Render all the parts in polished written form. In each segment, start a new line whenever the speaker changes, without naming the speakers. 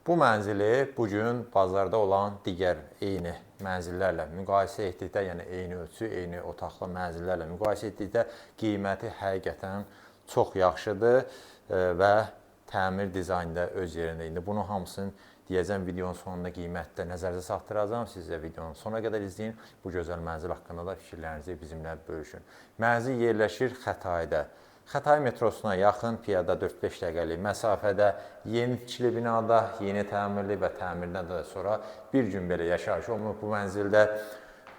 Bu mənzili bugün bazarda olan digər eyni mənzillərlə müqayisə etdikdə, yəni eyni ölçü, eyni otaqlı mənzillərlə müqayisə etdikdə qiyməti həqiqətən çox yaxşıdır və təmir dizaynda öz yerində. İndi bunun hamısını deyəcəm videonun sonunda qiymətdə nəzərdə saxdıracağam. Siz də videonun sonuna qədər izləyin. Bu gözəl mənzil haqqında da fikirlərinizi bizimlə bölüşün. Mənzil yerləşir Xətayda. Xətai metrosuna yaxın piyada 4-5 dəqiqəlik məsafədə yeni tikili binada, yeni təmirli və təmirdən də sonra bir gün belə yaşayış olunub bu mənzildə.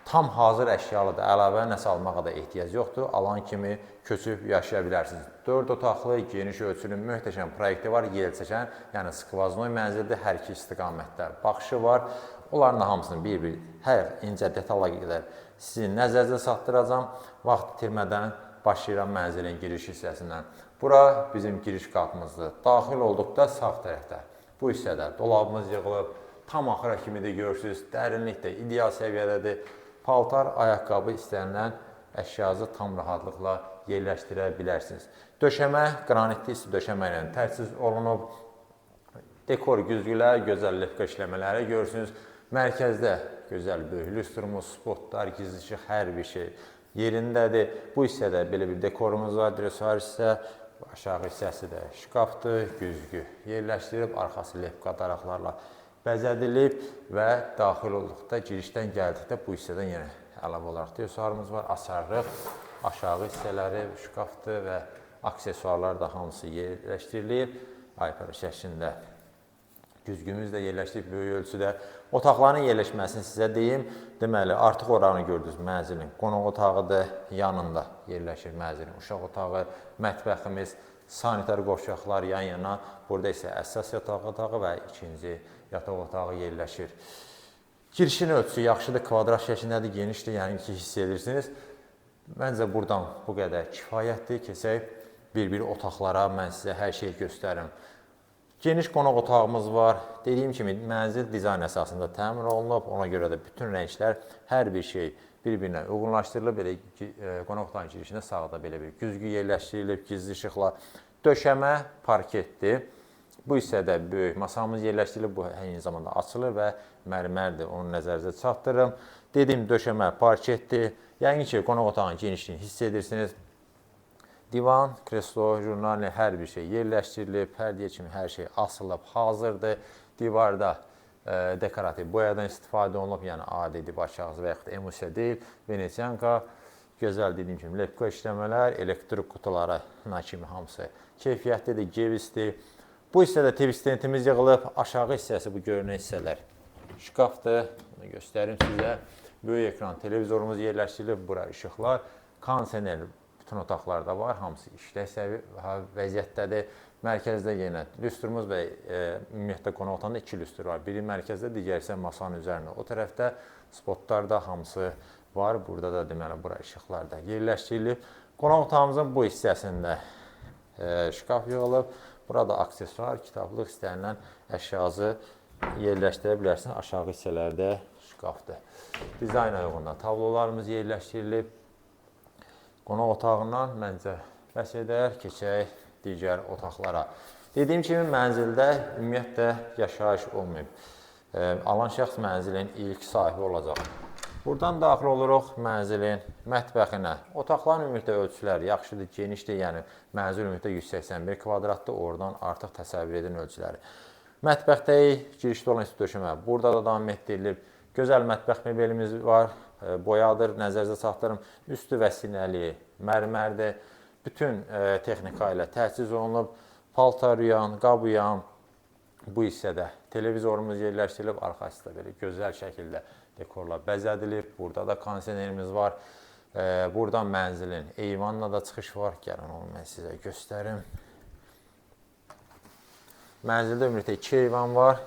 Tam hazır əşyalıdır, əlavə nəsə almağa da ehtiyac yoxdur. Alan kimi köçüb yaşaya bilərsiniz. 4 otaqlı, geniş ölçülü, möhtəşəm proyekti var, yelçəkən, yəni skvaznoy mənzildir, hər iki istiqamətdə baxışı var. Onların hamısını bir-bir, hər incə detala qədər sizin nəzərinizə çatdıracağam. Vaxt itirmədən başlayıram mənzilin giriş hissəsindən. Bura bizim giriş qapımızdır. Daxil olduqda sağ tərəfdə. Bu hissədə dolabımız yığılıb, tam axıra kimi də görürsünüz. Dərinlik də ideal səviyyədədir. Paltar, ayaqqabı istənilən əşyanızı tam rahatlıqla yerləşdirə bilərsiniz. Döşəmə qranitli isti döşəmə ilə tərsiz olunub. Dekor güzgülər, gözəl lifqa işləmələri görürsünüz. Mərkəzdə gözəl böyük lüstrumuz, spotlar, gizli işıq, hər bir şey yerindədir. Bu hissədə belə bir dekorumuz var, dressuar hissə, aşağı hissəsi də şkafdır, güzgü yerləşdirib, arxası lifqa daraqlarla bəzədilib və daxil olduqda, girişdən gəldikdə bu hissədən yenə əlavə olaraq dressuarımız var, asarlıq, aşağı hissələri şkafdır və aksesuarlar da hamısı yerləşdirilib. Aypar şəklində güzgümüz də yerləşdirib böyük ölçüdə. Otaqların yerləşməsini sizə deyim. Deməli, artıq oranı gördünüz mənzilin. Qonaq otağıdır, yanında yerləşir mənzilin. Uşaq otağı, mətbəximiz, sanitar qovşaqlar yan-yana. Burada isə əsas yataq otağı və ikinci yataq otağı yerləşir. Girişin ölçüsü yaxşıdır, kvadrat şəklindədir, genişdir, yəni ki, hiss edirsiniz. Məncə buradan bu qədər kifayətdir. Keçək bir-bir otaqlara, mən sizə hər şeyi göstərim. Geniş qonaq otağımız var. Dediyim kimi, mənzil dizayn əsasında təmin olunub. Ona görə də bütün rənglər, hər bir şey bir-birinə uyğunlaşdırılıb. Belə qonaq otağın girişində sağda belə bir güzgü yerləşdirilib, gizli işıqla. Döşəmə parketdir. Bu hissədə böyük masamız yerləşdirilib. Bu eyni zamanda açılır və mərmərdir. Onu nəzərinizə çatdırırım. Dediyim döşəmə parketdir. Yəni ki, qonaq otağın genişliyini hiss edirsiniz. Divan, kreslo, jurnal, hər bir şey yerləşdirilib, pərdiyə kimi hər şey asılıb, hazırdır. Divarda dekorativ boyadan istifadə olunub, yəni adi divar kağızı və yaxud emulsiya deyil. Venesiyanka, gözəl dediyim kimi lepka işləmələr, elektrik qutuları kimi hamısı keyfiyyətlidir, gevisdir. Bu hissədə TV stendimiz yığılıb, aşağı hissəsi bu görünən hissələr şkafdır. Bunu göstərim sizə. Böyük ekran televizorumuz yerləşdirilib, bura işıqlar, kondisioner bütün otaqlarda var, hamısı işlək vəziyyətdədir. Mərkəzdə yenə lüstrumuz və ümumiyyətlə qonaq otağında 2 lüstr var. Biri mərkəzdə, digər isə masanın üzərində. O tərəfdə spotlar da hamısı var. Burada da deməli bura işıqlar da yerləşdirilib. Qonaq otağımızın bu hissəsində şkaf yığılıb. Burada aksesuar, kitablıq istənilən əşyanızı yerləşdirə bilərsiniz. Aşağı hissələrdə şkafdır. Dizayna uyğun tablolarımız yerləşdirilib. Qonaq otağından məncə bəs edər, keçək digər otaqlara. Dediyim kimi, mənzildə ümumiyyətlə yaşayış olmayıb. Alan şəxs mənzilin ilk sahibi olacaq. Buradan daxil oluruq mənzilin mətbəxinə. Otaqların ümumiyyətlə ölçüləri yaxşıdır, genişdir, yəni mənzil ümumiyyətlə 181 kvadratdır, oradan artıq təsəvvür edin ölçüləri. Mətbəxdəyik, girişdə olan isti döşəmə burada da davam etdirilib. Gözəl mətbəx mebelimiz var, boyadır, nəzərinizə çatdırım. Üstü və sinəli, mərmərdir. Bütün texnika ilə təchiz olunub. Paltar yuyan, qab yuyan. Bu hissədə televizorumuz yerləşdirilib. Arxası da belə gözəl şəkildə dekorla bəzədilib. Burada da kondisionerimiz var. Buradan mənzilin eyvanla da çıxış var. Gəlin onu mən sizə göstərim. Mənzildə ümumiyyətlə 2 eyvan var.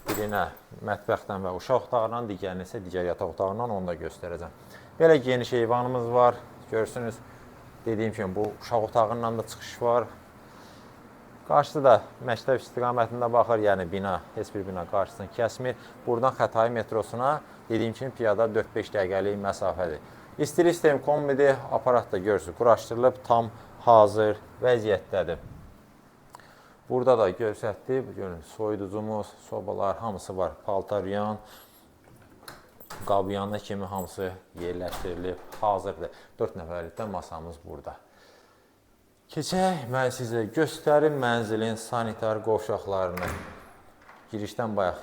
Birinə mətbəxdən və uşaq otağından, digərinə isə digər yataq otağından, onu da göstərəcəm. Belə geniş eyvanımız var, görürsünüz. Dediyim kimi, bu uşaq otağından da çıxış var. Qarşısı da məktəb istiqamətində baxır, yəni bina, heç bir bina qarşısını kəsmir. Buradan Xətai metrosuna, dediyim kimi, piyada 4-5 dəqiqəlik məsafədir. İstilik sistem kombidir, aparat da görürsünüz, quraşdırılıb, tam hazır vəziyyətdədir. Burada da göstərdi, görün, soyuducumuz, sobalar hamısı var. Paltar yuyan, qab yanına kimi hamısı yerləşdirilib, hazırdır. 4 nəfərlikdə masamız burada. Keçək, mən sizə göstərim mənzilin sanitar qovşaqlarını. Girişdən bayaq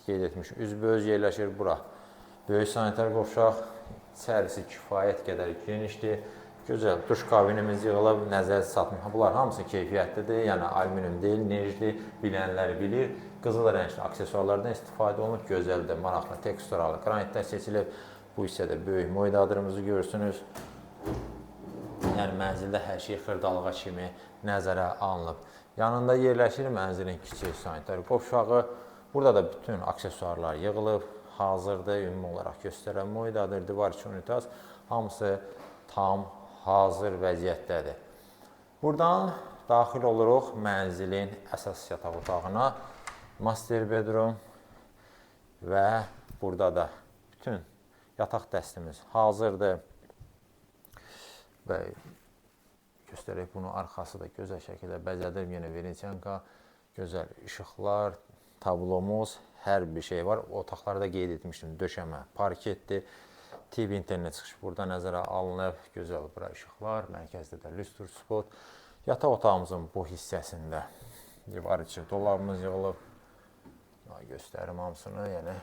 qeyd etmişim, üzbəüz yerləşir bura. Böyük sanitar qovşaq, içərisi kifayət qədər genişdir. Gözəl, duş kabinimiz yığılıb, nəzər satmır. Bunlar hamısı keyfiyyətlidir, yəni alüminium deyil, necdir, bilənlər bilir. Qızıl rəngli aksesuarlardan istifadə olunub, gözəldir, maraqlı, teksturalı, qranitlər seçilib. Bu hissədə böyük moydadırımızı görürsünüz. Yəni, mənzildə hər şey xırdalığa kimi nəzərə alınıb. Yanında yerləşir mənzilin kiçik sanitar qovşağı. Burada da bütün aksesuarlar yığılıb, hazırdır, ümumi olaraq göstərən moydadır, divar içi unitaz. Hamısı tam hazır vəziyyətdədir. Buradan daxil oluruq mənzilin əsas yataq otağına. Master bedroom və burada da bütün yataq dəstimiz hazırdır. Və göstərək, bunu arxası da gözəl şəkildə bəzədir. Yenə Venetianka, gözəl işıqlar, tablomuz, hər bir şey var. Otaqlarda qeyd etmişdim, döşəmə, parketdir. TV internet çıxış burada nəzərə alınıb. Gözəl bura işıqlar, mərkəzdə də lüstr spot. Yataq otağımızın bu hissəsində divar içi dolabımız yığılıb. Göstərim hamısını, yəni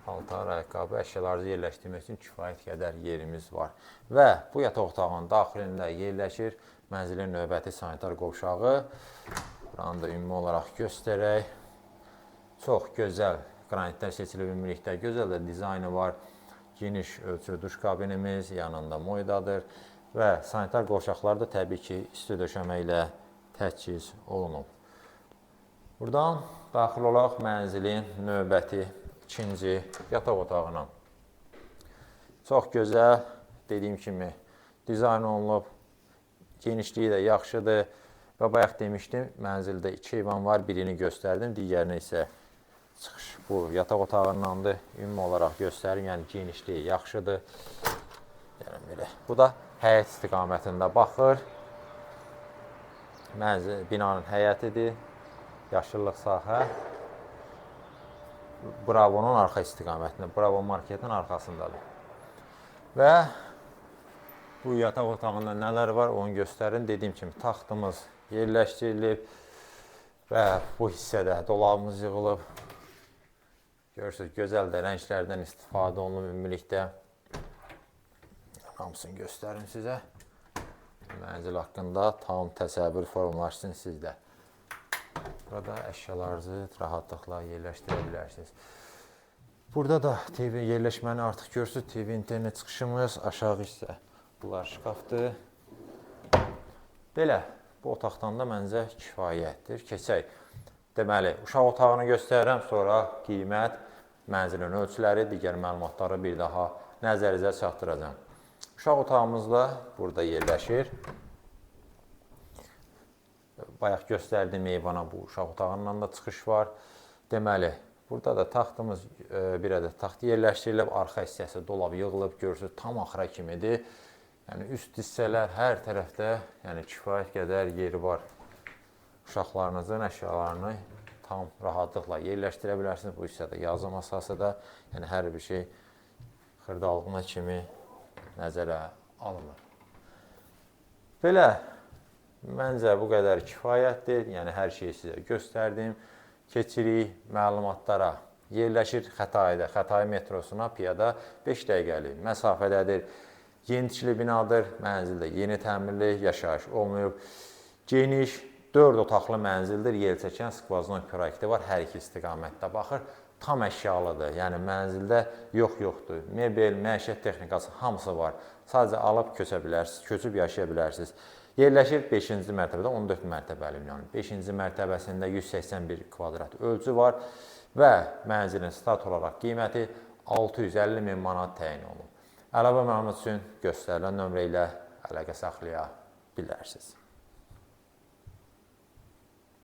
paltar, ayaqqabı, əşyalarınızı yerləşdirmək üçün kifayət qədər yerimiz var. Və bu yataq otağının daxilində yerləşir mənzilin növbəti sanitar qovşağı. Buranı da ümumi olaraq göstərək. Çox gözəl qranitlər seçilib ümumilikdə, gözəl də dizaynı var. Geniş ölçülü duş kabinimiz, yanında moydadır və sanitar qovşaqlar da təbii ki, isti döşəmə ilə təchiz olunub. Buradan daxil olaq mənzilin növbəti ikinci yataq otağına. Çox gözəl, dediyim kimi, dizayn olunub, genişliyi də yaxşıdır və bayaq demişdim, mənzildə 2 eyvan var, birini göstərdim, digərini isə çıxış bu yataq otağındandır. Ümumi olaraq göstərim, yəni genişliyi yaxşıdır. Yəni belə. Bu da həyət istiqamətində baxır. Mənzil binanın həyətidir. Yaşıllıq sahə. Bravo'nun arxa istiqamətində, Bravo marketin arxasındadır. Və bu yataq otağında nələr var, onu göstərin. Dediyim kimi, taxtımız yerləşdirilib və bu hissədə dolabımız yığılıb. Görürsünüz, gözəl də rənglərdən istifadə olunub ümumilikdə. Hamısını göstərim sizə. Mənzil haqqında tam təsəvvür formalaşsın sizdə. Burada əşyalarınızı rahatlıqla yerləşdirə bilərsiniz. Burada da TV yerləşməni artıq görürsünüz. TV internet çıxışımız aşağı hissə. Bunlar şkafdır. Belə, bu otaqdan da məncə kifayətdir. Keçək. Deməli, uşaq otağını göstərirəm, sonra qiymət, mənzilin ölçüləri, digər məlumatları bir daha nəzərinizə çatdıracağım. Uşaq otağımızda burada yerləşir. Bayaq göstərdiyim eyvana bu uşaq otağından da çıxış var. Deməli, burada da taxtımız, bir ədəd taxt yerləşdirilib, arxa hissəsi dolab yığılıb, görürsünüz, tam axıra kimidir. Yəni, üst hissələr hər tərəfdə, yəni kifayət qədər yeri var. Uşaqlarınızın əşyalarını tam rahatlıqla yerləşdirə bilərsiniz. Bu hissədə yazı masası da, yəni hər bir şey xırdalığına kimi nəzərə alınır. Belə, məncə bu qədər kifayətdir. Yəni hər şeyi sizə göstərdim. Keçirik məlumatlara. Yerləşir Xətayda, Xətay metrosuna piyada 5 dəqiqəlik məsafədədir. Yeniçili binadır, mənzildə yeni təmirli, yaşayış olmayıb. Geniş, 4 otaqlı mənzildir, yelçəkən skvaznon proyekti var, hər iki istiqamətdə baxır. Tam əşyalıdır, yəni mənzildə yoxdur. Mebel, məişət texnikası hamısı var. Sadəcə alıb köçə bilərsiniz, köçüb yaşaya bilərsiniz. Yerləşir 5-ci mərtəbədə, 14 mərtəbəli binanın. 5-ci mərtəbəsində 181 kvadrat ölçü var və mənzilin stat olaraq qiyməti 650 min manat təyin olunub. Əlavə məlumat üçün göstərilən nömrə ilə əlaqə saxlaya bilərsiniz.